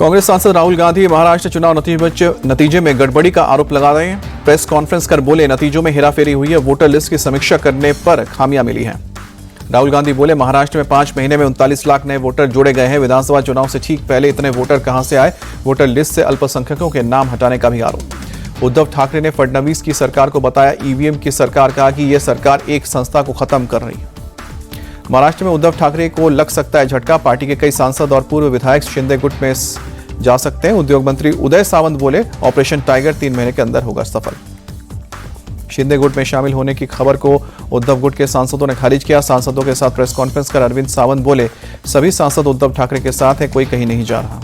कांग्रेस सांसद राहुल गांधी महाराष्ट्र चुनाव नतीजे में गड़बड़ी का आरोप लगा रहे हैं। प्रेस कॉन्फ्रेंस कर बोले, नतीजों में हेराफेरी हुई है, वोटर लिस्ट की समीक्षा करने पर खामियां मिली हैं। राहुल गांधी बोले, महाराष्ट्र में 5 महीने में 39 लाख नए वोटर जोड़े गए हैं। विधानसभा चुनाव से ठीक पहले इतने वोटर कहां से आए? वोटर लिस्ट से अल्पसंख्यकों के नाम हटाने का भी आरोप। उद्धव ठाकरे ने फडणवीस की सरकार को बताया ईवीएम की सरकार, कहा कि यह सरकार एक संस्था को खत्म कर रही है। महाराष्ट्र में उद्धव ठाकरे को लग सकता है झटका। पार्टी के कई सांसद और पूर्व विधायक शिंदे गुट में जा सकते हैं। उद्योग मंत्री उदय सामंत बोले, ऑपरेशन टाइगर 3 महीने के अंदर होगा सफल। शिंदे गुट में शामिल होने की खबर को उद्धव गुट के सांसदों ने खारिज किया। सांसदों के साथ प्रेस कॉन्फ्रेंस कर अरविंद सावंत बोले, सभी सांसद उद्धव ठाकरे के साथ हैं, कोई कहीं नहीं जा रहा।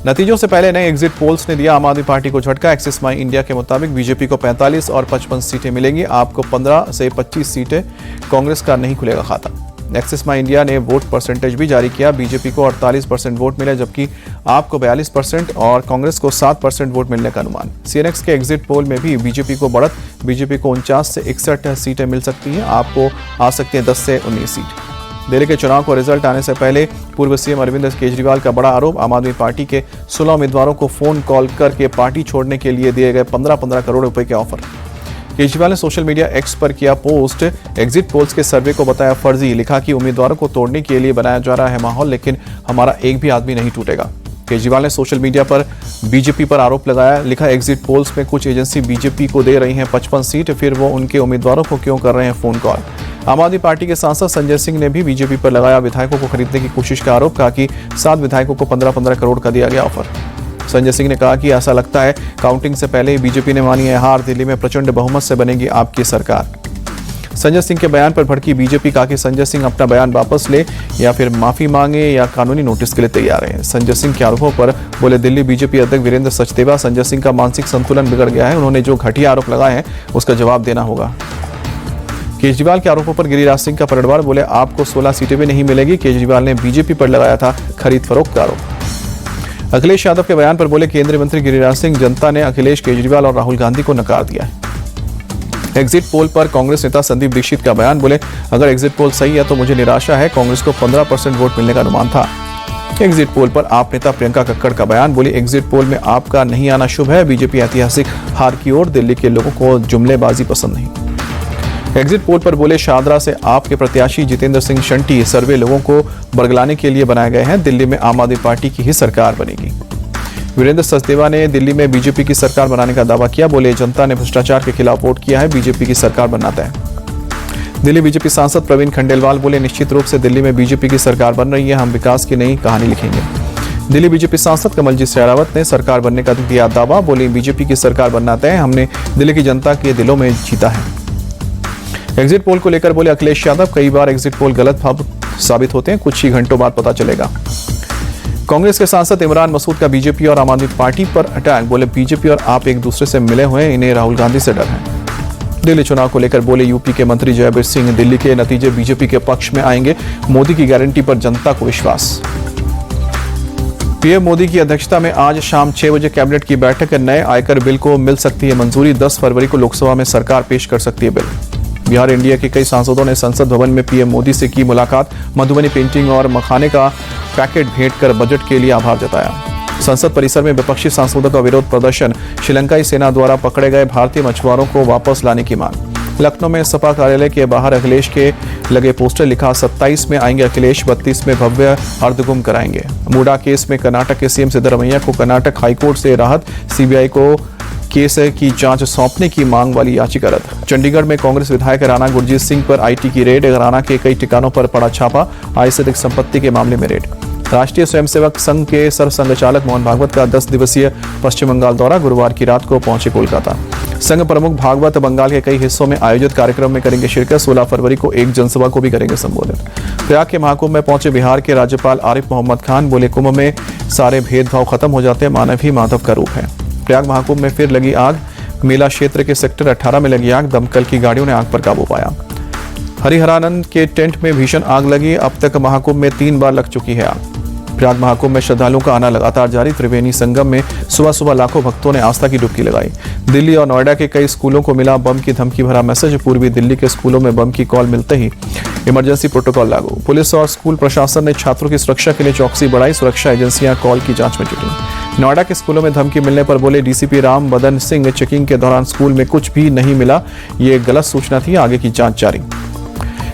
नतीजों से पहले नए एग्जिट पोल्स ने दिया आम आदमी पार्टी को झटका। एक्सिस माई इंडिया के मुताबिक बीजेपी को 45 और 55 सीटें मिलेंगी। आपको 15 से 25 सीटें, कांग्रेस का नहीं खुलेगा खाता। एक्सिस माई इंडिया ने वोट परसेंटेज भी जारी किया। बीजेपी को 48% वोट मिले, जबकि आपको 42% और कांग्रेस को 7% वोट मिलने का अनुमान। सीएनएक्स के एग्जिट पोल में भी बीजेपी को बढ़त। बीजेपी को 49 से 61 सीटें मिल सकती हैं। आपको आ सकती हैं 10 से 19 सीट। दिल्ली के चुनाव को रिजल्ट आने से पहले पूर्व सीएम अरविंद केजरीवाल का बड़ा आरोप। आम आदमी पार्टी के 16 उम्मीदवारों को फोन कॉल करके पार्टी छोड़ने के लिए दिए गए 15-15 करोड़ रुपए के ऑफर। केजरीवाल ने सोशल मीडिया एक्स पर किया पोस्ट। एग्जिट पोल्स के सर्वे को बताया फर्जी। लिखा कि उम्मीदवारों को तोड़ने के लिए बनाया जा रहा है माहौल, लेकिन हमारा एक भी आदमी नहीं टूटेगा। केजरीवाल ने सोशल मीडिया पर बीजेपी पर आरोप लगाया। लिखा, एग्जिट पोल्स में कुछ एजेंसी बीजेपी को दे रही हैं 55 सीट, फिर वो उनके उम्मीदवारों को क्यों कर रहे हैं फोन कॉल। आम आदमी पार्टी के सांसद संजय सिंह ने भी बीजेपी पर लगाया विधायकों को खरीदने की कोशिश का आरोप। कहा कि 7 विधायकों को 15-15 करोड़ का दिया गया ऑफर। संजय सिंह ने कहा कि ऐसा लगता है काउंटिंग से पहले ही बीजेपी ने मानी है हार। दिल्ली में प्रचंड बहुमत से बनेगी आपकी सरकार। संजय सिंह के बयान पर भड़की बीजेपी। कहा कि संजय सिंह अपना बयान वापस ले या फिर माफी मांगे या कानूनी नोटिस के लिए तैयार है। संजय सिंह के आरोपों पर बोले दिल्ली बीजेपी अध्यक्ष वीरेंद्र सचदेवा, संजय सिंह का मानसिक संतुलन बिगड़ गया है। उन्होंने जो घटिया आरोप लगाए हैं उसका जवाब देना होगा। केजरीवाल के आरोपों पर गिरिराज सिंह का पलटवार। बोले, आपको 16 सीटें भी नहीं मिलेगी। केजरीवाल ने बीजेपी पर लगाया था खरीद फरोख्त का आरोप। अखिलेश यादव के बयान पर बोले केंद्रीय मंत्री गिरिराज सिंह, जनता ने अखिलेश, केजरीवाल और राहुल गांधी को नकार दिया है। एग्जिट पोल पर कांग्रेस नेता संदीप दीक्षित का बयान। बोले, अगर एग्जिट पोल सही है तो मुझे निराशा है। कांग्रेस को 15% वोट मिलने का अनुमान था। एग्जिट पोल पर आप नेता प्रियंका कक्कड़ का बयान। बोली, एग्जिट पोल में आपका नहीं आना शुभ है। बीजेपी ऐतिहासिक हार की ओर। दिल्ली के लोगों को जुमलेबाजी पसंद नहीं। एग्जिट पोल पर बोले, शाहदरा से आपके प्रत्याशी जितेंद्र सिंह शंटी, सर्वे लोगों को बरगलाने के लिए बनाए गए हैं। दिल्ली में आम आदमी पार्टी की ही सरकार बनेगी। वीरेंद्र सचदेवा ने दिल्ली में बीजेपी की सरकार बनाने का दावा किया। बोले, जनता ने भ्रष्टाचार के खिलाफ वोट किया है, बीजेपी की सरकार बनाता है। दिल्ली बीजेपी सांसद प्रवीण खंडेलवाल बोले, निश्चित रूप से दिल्ली में बीजेपी की सरकार बन रही है, हम विकास की नई कहानी लिखेंगे। दिल्ली बीजेपी सांसद कमलजीत शेरावत ने सरकार बनने का दिया दावा। बोले, बीजेपी की सरकार बनना तय है, हमने दिल्ली की जनता के दिलों में जीता है। एग्जिट पोल को लेकर बोले अखिलेश यादव, कई बार एग्जिट पोल गलत साबित होते हैं, कुछ ही घंटों बाद पता चलेगा। कांग्रेस के सांसद इमरान मसूद का बीजेपी और आम आदमी पार्टी पर अटैक। बोले, बीजेपी और आप एक दूसरे से मिले हुए हैं, इन्हें राहुल गांधी से डर है। दिल्ली चुनाव को लेकर बोले यूपी के मंत्री जयवीर सिंह, दिल्ली के नतीजे बीजेपी के पक्ष में आएंगे। मोदी की गारंटी पर जनता को विश्वास। पीएम मोदी की अध्यक्षता में आज शाम 6 बजे कैबिनेट की बैठक। नए आयकर बिल को मिल सकती है मंजूरी। 10 फरवरी को लोकसभा में सरकार पेश कर सकती है बिल। बिहार इंडिया के कई सांसदों ने संसद भवन में पीएम मोदी से की मुलाकात। मधुबनी पेंटिंग और मखाने का पैकेट भेंट कर बजट के लिए आभार जताया। संसद परिसर में विपक्षी सांसदों का विरोध प्रदर्शन। श्रीलंकाई सेना द्वारा पकड़े गए भारतीय मछुआरों को वापस लाने की मांग। लखनऊ में सपा कार्यालय के बाहर अखिलेश के लगे पोस्टर। लिखा, 27 में आएंगे अखिलेश, 32 में भव्य अर्धगुम कराएंगे। मूडा केस में कर्नाटक के सीएम सिद्धरमैया को कर्नाटक हाईकोर्ट से राहत। सीबीआई को केस की जांच सौंपने की मांग वाली याचिका रद्द। चंडीगढ़ में कांग्रेस विधायक राणा गुरजीत सिंह पर आईटी की रेड। राणा के कई ठिकानों पर पड़ा छापा। आय से अधिक संपत्ति के मामले में रेड। राष्ट्रीय स्वयंसेवक संघ के सरसंघचालक मोहन भागवत का 10 दिवसीय पश्चिम बंगाल दौरा। गुरुवार की रात को पहुंचे कोलकाता। संघ प्रमुख भागवत बंगाल के कई हिस्सों में आयोजित कार्यक्रम में करेंगे शिरकत। 16 फरवरी को एक जनसभा को भी करेंगे संबोधित। प्रयाग के महाकुंभ में पहुंचे बिहार के राज्यपाल आरिफ मोहम्मद खान। बोले, कुंभ में सारे भेदभाव खत्म हो जाते हैं, मानव ही माधव का रूप है। प्रयाग महाकुंभ में फिर लगी आग। मेला क्षेत्र के सेक्टर 18 में लगी आग। दमकल की गाड़ियों ने आग पर काबू पाया। हरिहरानंद के टेंट में भीषण आग लगी। अब तक महाकुंभ में 3 बार लग चुकी है आग। प्रयाग महाकुंभ में श्रद्धालुओं का आना लगातार जारी। त्रिवेणी संगम में सुबह सुबह लाखों भक्तों ने आस्था की डुबकी लगाई। दिल्ली और नोएडा के कई स्कूलों को मिला बम की धमकी भरा मैसेज। पूर्वी दिल्ली के स्कूलों में बम की कॉल मिलते ही इमरजेंसी प्रोटोकॉल लागू। पुलिस और स्कूल प्रशासन ने छात्रों की सुरक्षा के लिए चौकसी बढ़ाई। सुरक्षा एजेंसियां कॉल की जांच में जुटी। नोएडा के स्कूलों में धमकी मिलने पर बोले डीसीपी राम बदन सिंह, चेकिंग के दौरान स्कूल में कुछ भी नहीं मिला, ये गलत सूचना थी, आगे की जांच जारी।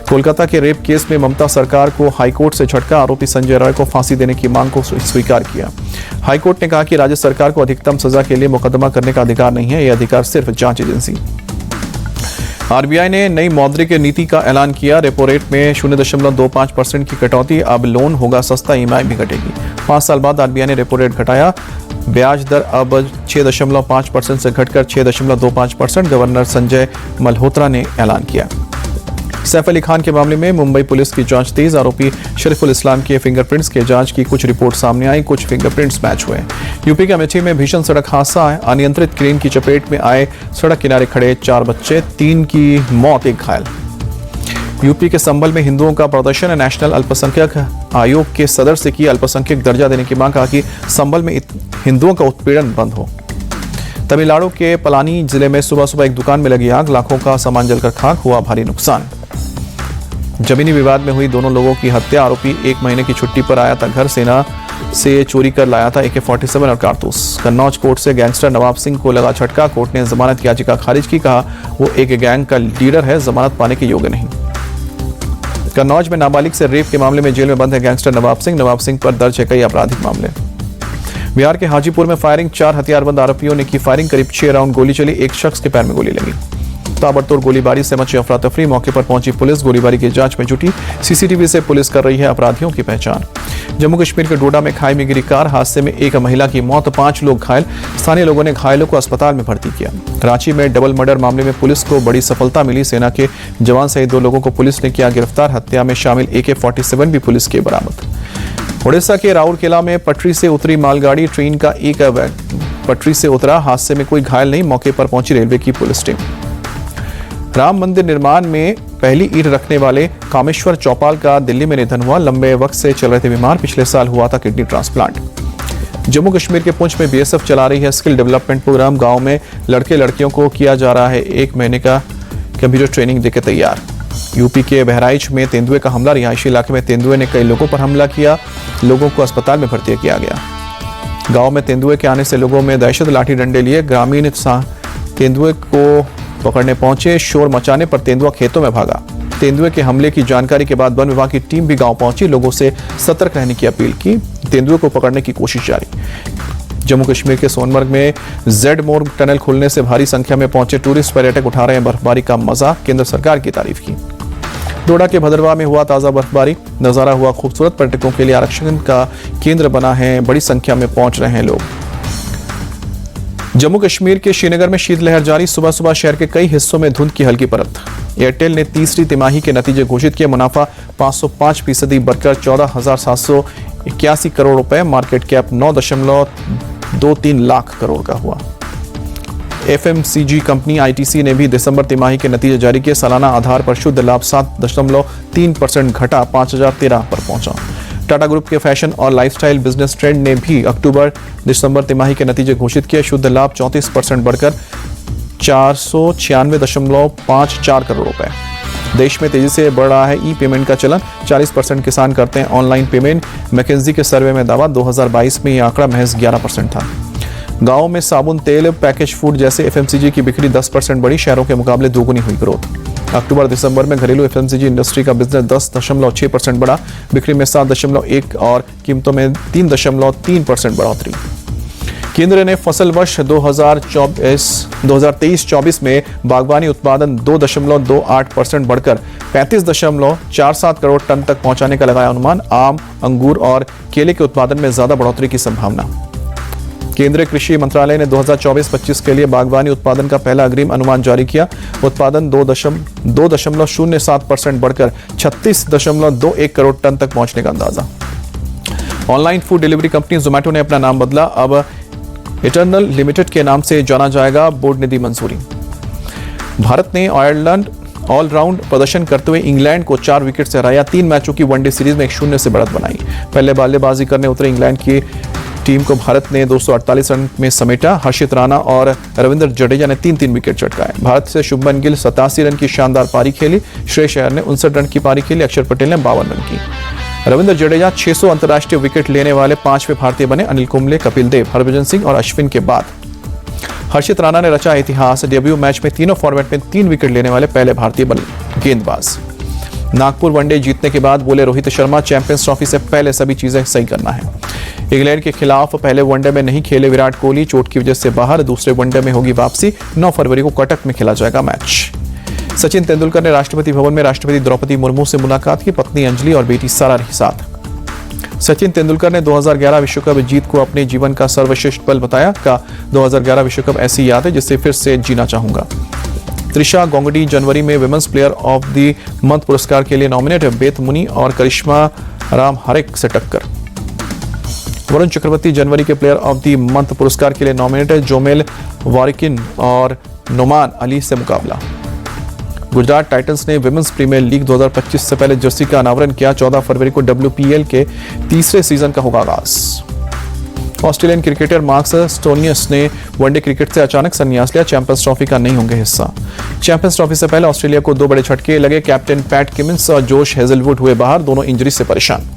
कोलकाता के रेप केस में ममता सरकार को हाईकोर्ट से झटका। आरोपी संजय रॉय को फांसी देने की मांग को स्वीकार किया। हाईकोर्ट ने कहा कि राज्य सरकार को अधिकतम सजा के लिए मुकदमा करने का अधिकार नहीं है, यह अधिकार सिर्फ जांच एजेंसी। आरबीआई ने नई मौद्रिक नीति का ऐलान किया। रेपो रेट में 0.25% की कटौती, अब लोन होगा सस्ता, ईएमआई भी घटेगी। 5 साल बाद आरबीआई ने रेपो रेट घटाया। ब्याज दर अब 6.5% से घटकर 6.25%। गवर्नर संजय मल्होत्रा ने ऐलान किया। सैफ अली खान के मामले में मुंबई पुलिस की जांच तेज। आरोपी शरीफुल इस्लाम के फिंगरप्रिंट्स के जांच की कुछ रिपोर्ट सामने आई, कुछ फिंगरप्रिंट्स मैच हुए। यूपी के अमेठी में भीषण सड़क हादसा है। अनियंत्रित क्रेन की चपेट में आए सड़क किनारे खड़े 4 बच्चे, 3 की मौत, 1 घायल। यूपी के संभल में हिंदुओं का प्रदर्शन। नेशनल अल्पसंख्यक आयोग के सदर से की अल्पसंख्यक दर्जा देने की मांग। कहा कि संभल में हिंदुओं का उत्पीड़न बंद हो। तमिलनाडु के पलानी जिले में सुबह सुबह एक दुकान में लगी आग, लाखों का सामान जलकर खाक, हुआ भारी नुकसान। जमीनी विवाद में हुई दोनों लोगों की हत्या। आरोपी 1 महीने की छुट्टी पर आया था घर, सेना से चोरी कर लाया था AK-47 और कारतूस। कन्नौज कोर्ट से गैंगस्टर नवाब सिंह को लगा झटका। कोर्ट ने जमानत याचिका खारिज की। कहा वो एक गैंग का लीडर है, जमानत पाने के योग्य नहीं। कन्नौज में नाबालिग से रेप के मामले में जेल में बंद है गैंगस्टर नवाब सिंह पर दर्ज है कई आपराधिक मामले। बिहार के हाजीपुर में फायरिंग, 4 हथियारबंद आरोपियों ने की फायरिंग। करीब 6 राउंड गोली चली, एक शख्स के पैर में गोली लगी। ताबड़तोड़ गोलीबारी से मची अफरा तफरी। मौके पर पहुंची पुलिस गोलीबारी की जांच में जुटी। सीसीटीवी से पुलिस कर रही है अपराधियों की पहचान। जम्मू कश्मीर के डोडा में खाई में गिरी कार, हादसे में एक महिला की मौत, 5 लोग घायल। स्थानीय लोगों ने घायलों को अस्पताल में भर्ती किया। रांची में डबल मर्डर मामले में पुलिस को बड़ी सफलता मिली। सेना के जवान सहित 2 लोगों को पुलिस ने किया गिरफ्तार। हत्या में शामिल AK-47 भी पुलिस के बरामद। उड़ीसा के राउरकेला में पटरी से उतरी मालगाड़ी, ट्रेन का एक पटरी से उतरा। हादसे में कोई घायल नहीं, मौके पर पहुंची रेलवे की पुलिस टीम। राम मंदिर निर्माण में पहली ईंट रखने वाले कामेश्वर चौपाल का दिल्ली में निधन हुआ। लंबे वक्त से चल रहे थे बीमार, पिछले साल हुआ था किडनी ट्रांसप्लांट। जम्मू कश्मीर के पुंछ में BSF चला रही है स्किल डेवलपमेंट प्रोग्राम। गांव में लड़के लड़कियों को किया जा रहा है 1 महीने का कंप्यूटर ट्रेनिंग देकर तैयार। यूपी के बहराइच में तेंदुए का हमला। रिहायशी इलाके में तेंदुए ने कई लोगों पर हमला किया, लोगों को अस्पताल में भर्ती किया गया। गांव में तेंदुए के आने से लोगों में दहशत, लाठी डंडे लिए ग्रामीण तेंदुए को पकड़ने पहुंचे। शोर मचाने पर तेंदुआ खेतों में भागा। तेंदुए के हमले की जानकारी के बाद वन विभाग की टीम भी गांव पहुंची, लोगों से सतर्क रहने की अपील की। तेंदुए को पकड़ने की कोशिश जारी। जम्मू कश्मीर के सोनमर्ग में जेड मोर टनल खुलने से भारी संख्या में पहुंचे टूरिस्ट पर्यटक उठा रहे हैं बर्फबारी का मजा, केंद्र सरकार की तारीफ की। डोडा के भदरवा में हुआ ताजा बर्फबारी, नजारा हुआ खूबसूरत। पर्यटकों के लिए आरक्षण का केंद्र बना है, बड़ी संख्या में पहुंच रहे हैं लोग। जम्मू कश्मीर के श्रीनगर में शीतलहर जारी। सुबह सुबह शहर के कई हिस्सों में धुंध की हल्की परत। एयरटेल ने तीसरी तिमाही के नतीजे घोषित किए। मुनाफा 505% बढ़कर 14,781 करोड़ रुपए। मार्केट कैप 9.23 लाख करोड़ का हुआ। FMCG कंपनी ITC ने भी दिसंबर तिमाही के नतीजे जारी किए। सालाना आधार पर शुद्ध लाभ 7.3% घटा 5,013 पर पहुंचा। टाटा ग्रुप के फैशन और लाइफस्टाइल बिजनेस ट्रेंड ने भी अक्टूबर दिसंबर तिमाही के नतीजे घोषित किए। शुद्ध लाभ 34% बढ़कर 496.54 करोड़ रुपए। देश में तेजी से बढ़ रहा है ई-पेमेंट का चलन। 40% किसान करते हैं ऑनलाइन पेमेंट। मैकेंजी के सर्वे में दावा 2022 में यह आंकड़ा महज 11% था। गांवों में साबुन, तेल, पैकेज फूड जैसे FMCG की बिक्री 10% बढ़ी। शहरों के मुकाबले दोगुनी हुई ग्रोथ। अक्टूबर दिसंबर में घरेलू FMCG इंडस्ट्री का बिजनेस 10.6% बढ़ा। बिक्री में 7.1 और कीमतों में 3.3% बढ़ोतरी। केंद्र ने फसल वर्ष 2023-24 में बागवानी उत्पादन 2.28% बढ़कर 35.47 करोड़ टन तक पहुंचाने का लगाया अनुमान। आम, अंगूर और केले के उत्पादन में ज्यादा बढ़ोतरी की संभावना। केंद्रीय कृषि मंत्रालय ने 2024-25 के लिए बागवानी उत्पादन का पहला अग्रिम अनुमान जारी किया। उत्पादन 2.07% बढ़कर 36.21 करोड़ टन तक पहुंचने का अंदाजा। Online food delivery company Zomato ने अपना नाम बदला, अब इटर्नल लिमिटेड के नाम से जाना जाएगा। बोर्ड ने दी मंजूरी। भारत ने ऑलराउंड प्रदर्शन करते हुए इंग्लैंड को 4 विकेट से हराया। 3 मैचों की वनडे सीरीज में 1-0 से बढ़त बनाई। पहले बल्लेबाजी करने उतरे इंग्लैंड की टीम को भारत ने 248 रन में समेटा। हर्षित राणा और रविंद्र जडेजा ने 3-3 विकेट चटकाए। भारत से शुभमन गिल 87 रन की शानदार पारी खेली। श्रेयस अय्यर ने 59 रन की पारी खेली। अक्षर पटेल ने 52 रन की। रविंद्र जडेजा 600 अंतर्राष्ट्रीय विकेट लेने वाले 5वें भारतीय बने। अनिल कुंबले, कपिल देव, हरभजन सिंह और अश्विन के बाद हर्षित राणा ने रचा इतिहास। डेब्यू मैच में तीनों फॉर्मेट में 3 विकेट लेने वाले पहले भारतीय गेंदबाज। नागपुर वनडे जीतने के बाद बोले रोहित शर्मा, चैंपियंस ट्रॉफी से पहले सभी चीजें सही करना है। इंग्लैंड के खिलाफ पहले वनडे में नहीं खेले विराट कोहली, चोट की वजह से बाहर। दूसरे वनडे में होगी वापसी। 9 फरवरी को कटक में खेला जाएगा मैच। सचिन तेंदुलकर ने राष्ट्रपति भवन में राष्ट्रपति द्रौपदी मुर्मू से मुलाकात की। पत्नी अंजलि और बेटी सारा रही साथ। सचिन तेंदुलकर ने 2011 विश्व कप जीत को अपने जीवन का सर्वश्रेष्ठ पल बताया। 2011 विश्व कप ऐसी याद है जिसे फिर से जीना चाहूंगा। त्रिशा गोंगटी जनवरी में women's player of the month पुरस्कार के लिए नॉमिनेट है। बेत मुनी और करिश्मा राम हरेक से टक्कर। वरुण चक्रवर्ती जनवरी के प्लेयर ऑफ द मंथ पुरस्कार के लिए नॉमिनेट है। जोमेल वारिकिन और नोमान अली से मुकाबला। गुजरात टाइटंस ने विमेंस प्रीमियर लीग 2025 से पहले जर्सी का अनावरण किया। 14 फरवरी को WPL के तीसरे सीजन का होगा आगाज। ऑस्ट्रेलियन क्रिकेटर मार्कस स्टोनियस ने वनडे क्रिकेट से अचानक संन्यास लिया। चैंपियंस ट्रॉफी का नहीं होंगे हिस्सा। चैंपियंस ट्रॉफी से पहले ऑस्ट्रेलिया को 2 बड़े झटके लगे। कैप्टन पैट कमिंस और जोश हेजलवुड हुए बाहर, दोनों इंजरी से परेशान।